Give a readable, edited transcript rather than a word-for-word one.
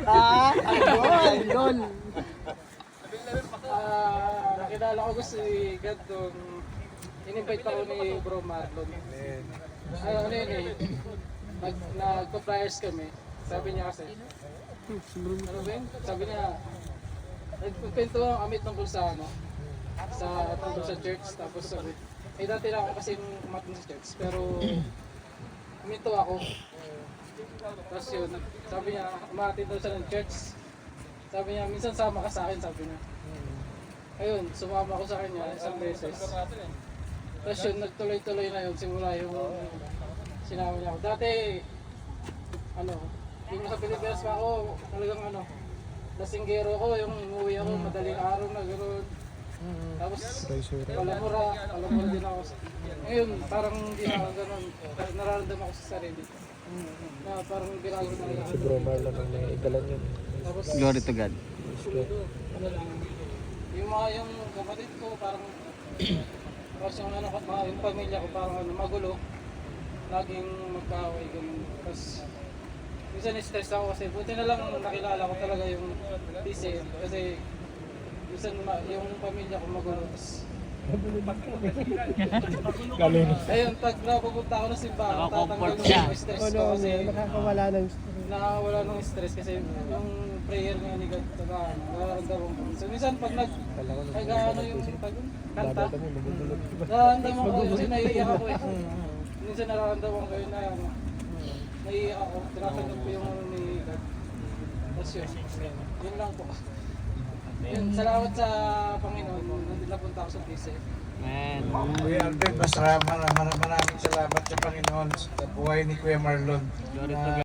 Idol. Nakilala ko si God doon. In-invite ako ni Bro Marlon. Ano yun eh, nagpa-flyers kami. Sabi niya kasi, ano ba yun? Sabi niya, nagpapento ang amit tungkol sa ano, tungkol sa church. Tapos sabi, dati na ako kasi umatin sa church, pero uminto ako. Tapos yun, sabi niya, umatin daw siya ng church. Sabi niya, minsan sama ka sa akin, sabi niya. Ayun, sumama ako sa kanya isang beses. Tapos yun, nagtuloy-tuloy na yun, simula yung sinama niya ako. Dati, yung nasa Pilipinas pa ako, talagang lasinggero ko, yung umuwi ako, madaling araw na gano'n. Tapos, palamura din ako. Ngayon, parang hindi na ako gano'n, nararamdaman ko sa sarili. Na parang binago na lang. Si Bro Marlon ang may igalan yun. Tapos, Glory to God. ano lang, yung kapatid ko, parang, tapos yung pamilya ko, parang magulo. Laging magkaaway, gano'n. Tapos, minsan stress ako kasi buti na lang nakilala ko talaga yung PC kasi minsan yung pamilya ko magulo. Ayun, pag napupunta ako ng simbahan, tatanggal yung stress ko kasi nakakawala ng stress kasi yung prayer nga ni God nararamdaman ko. So minsan pag nag-ano yung kanta, nararamdaman ko kasi naiiyak ako eh. Minsan nararamdaman ko yun na naiiyak ako, tinatanggap ko yung ni God. Tapos yun lang po. Yun, salamat sa Panginoon, nandito napunta ako sa PC. Man. Kuya Alvin, maraming salamat sa Panginoon sa buhay ni Kuya Marlon. Glory to God.